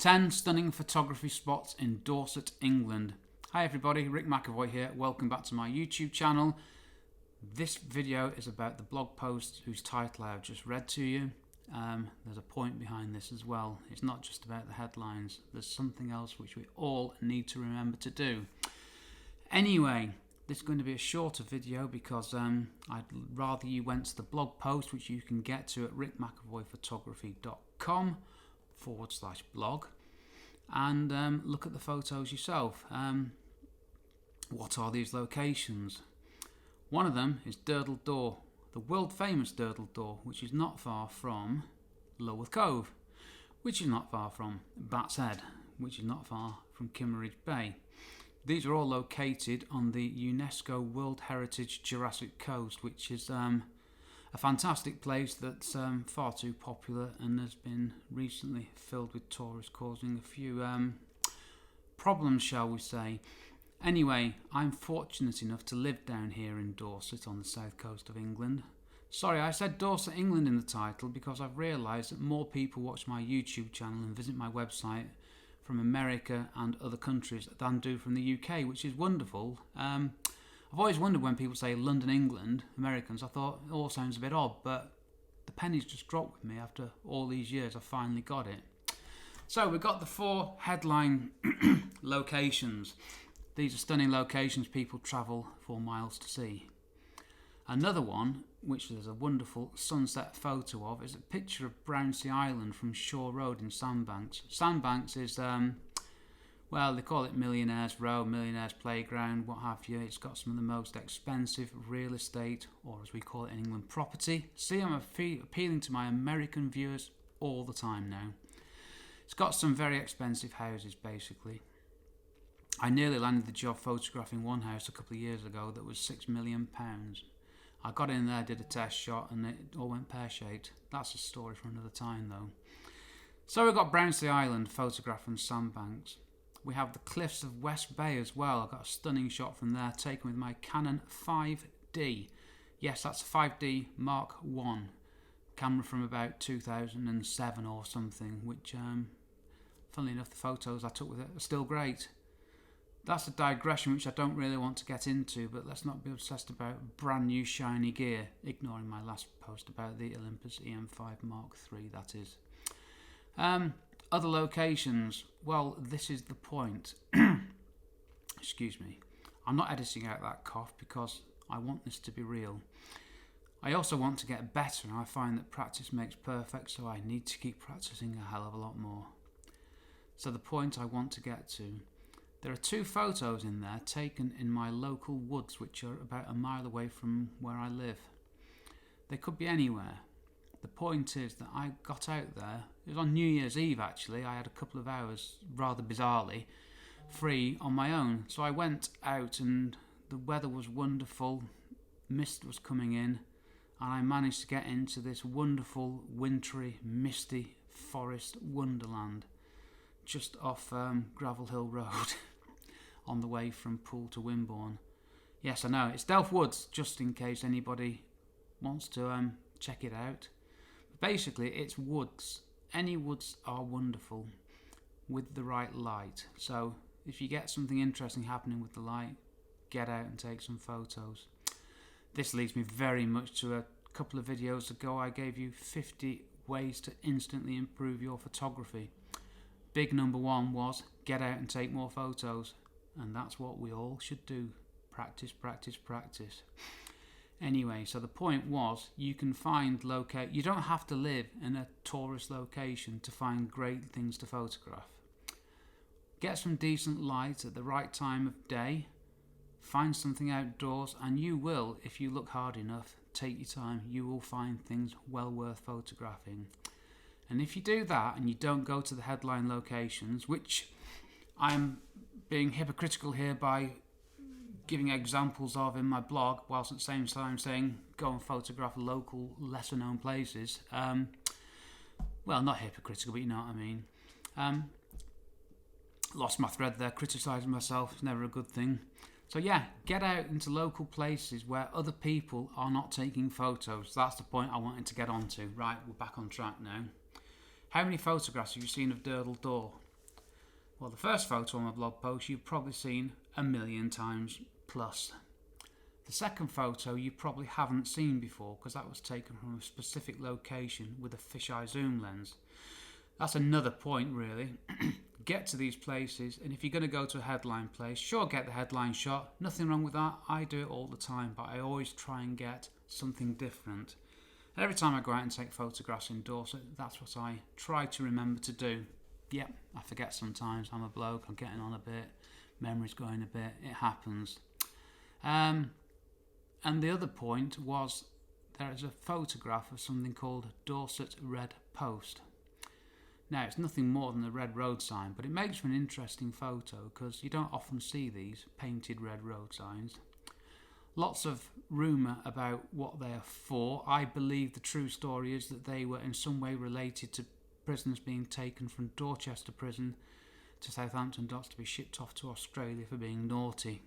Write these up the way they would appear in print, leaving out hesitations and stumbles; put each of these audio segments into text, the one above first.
10 stunning photography spots in Dorset, England. Hi everybody, Rick McAvoy here. Welcome back to my YouTube channel. This video is about the blog post whose title I've just read to you. There's a point behind this as well. It's not just about the headlines. There's something else which we all need to remember to do. Anyway, this is going to be a shorter video because I'd rather you went to the blog post, which you can get to at rickmcavoyphotography.com/blog, and look at the photos yourself. What are these locations? One of them is Durdle Door, the world famous Durdle Door, which is not far from Lulworth Cove, which is not far from Bat's Head, which is not far from Kimmeridge Bay. These are all located on the UNESCO World Heritage Jurassic Coast, which is a fantastic place that's far too popular and has been recently filled with tourists, causing a few problems, shall we say. Anyway, I'm fortunate enough to live down here in Dorset on the south coast of England. Sorry, I said Dorset England in the title because I've realised that more people watch my YouTube channel and visit my website from America and other countries than do from the UK, which is wonderful. I've always wondered when people say London, England, Americans, I thought it all sounds a bit odd, but the pennies just dropped with me after all these years. I finally got it. So we've got the 4 headline locations. These are stunning locations people travel 4 miles to see. Another one, which there's a wonderful sunset photo of, is a picture of Brownsea Island from Shore Road in Sandbanks. Sandbanks is well, they call it Millionaire's Row, Millionaire's Playground, what have you. It's got some of the most expensive real estate, or as we call it in England, property. See, I'm appealing to my American viewers all the time now. It's got some very expensive houses, basically. I nearly landed the job photographing one house a couple of years ago that was £6 million. I got in there, did a test shot, and it all went pear-shaped. That's a story for another time, though. So we've got Brownsea Island, photographed from Sandbanks. We have the cliffs of West Bay as well. I got a stunning shot from there, taken with my Canon 5D. Yes, that's a 5D Mark I camera from about 2007 or something, which, funnily enough, the photos I took with it are still great. That's a digression which I don't really want to get into, but let's not be obsessed about brand new shiny gear, ignoring my last post about the Olympus EM5 Mark III, that is. Other locations, well, this is the point. Excuse me. I'm not editing out that cough because I want this to be real. I also want to get better, and I find that practice makes perfect, so I need to keep practicing a hell of a lot more. So the point I want to get to, there are 2 photos in there taken in my local woods, which are about a mile away from where I live. They could be anywhere. The point is that I got out there, it was on New Year's Eve actually, I had a couple of hours, rather bizarrely, free on my own. So I went out and the weather was wonderful, mist was coming in, and I managed to get into this wonderful, wintry, misty forest wonderland just off Gravel Hill Road on the way from Poole to Wimborne. Yes, I know, it's Delft Woods, just in case anybody wants to check it out. Basically, it's woods. Any woods are wonderful with the right light. So if you get something interesting happening with the light, get out and take some photos. This leads me very much to a couple of videos ago. I gave you 50 ways to instantly improve your photography. Big number 1 was get out and take more photos. And that's what we all should do. Practice, practice, practice. Anyway, so the point was, you can find you don't have to live in a tourist location to find great things to photograph. Get some decent light at the right time of day, find something outdoors, and you will, if you look hard enough, take your time, you will find things well worth photographing. And if you do that and you don't go to the headline locations, which I'm being hypocritical here by giving examples of in my blog, whilst at the same time saying go and photograph local, lesser known places. Well, not hypocritical, but you know what I mean. Lost my thread there, criticising myself is never a good thing. So yeah, get out into local places where other people are not taking photos. That's the point I wanted to get onto. Right, we're back on track now. How many photographs have you seen of Durdle Door? Well, the first photo on my blog post you've probably seen 1,000,000 times plus. The second photo you probably haven't seen before because that was taken from a specific location with a fisheye zoom lens. That's another point really. Get to these places, and if you're going to go to a headline place, sure, get the headline shot, nothing wrong with that. I do it all the time, but I always try and get something different. Every time I go out and take photographs in Dorset, that's what I try to remember to do. Yep, I forget sometimes. I'm a bloke, I'm getting on a bit, memory's going a bit, it happens. And the other point was there is a photograph of something called Dorset Red Post. Now, it's nothing more than a red road sign, but it makes for an interesting photo because you don't often see these painted red road signs. Lots of rumour about what they are for. I believe the true story is that they were in some way related to prisoners being taken from Dorchester prison to Southampton docks to be shipped off to Australia for being naughty.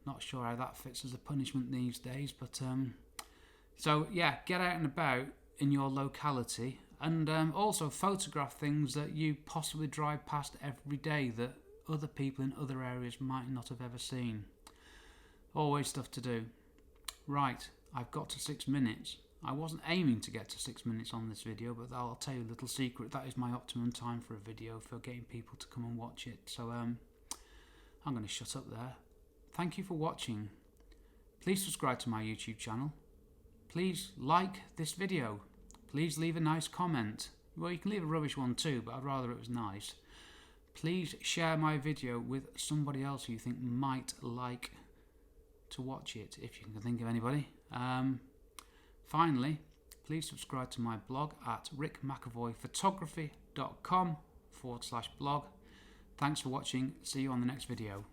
Not sure how that fits as a punishment these days, but so yeah, get out and about in your locality, and also photograph things that you possibly drive past every day that other people in other areas might not have ever seen. Always stuff to do. Right, I've got to 6 minutes. I wasn't aiming to get to 6 minutes on this video, but I'll tell you a little secret. That is my optimum time for a video for getting people to come and watch it. So I'm going to shut up there. Thank you for watching. Please subscribe to my YouTube channel. Please like this video. Please leave a nice comment. Well, you can leave a rubbish one too, but I'd rather it was nice. Please share my video with somebody else who you think might like to watch it, if you can think of anybody. Finally, please subscribe to my blog at rickmcavoyphotography.com/blog. Thanks for watching. See you on the next video.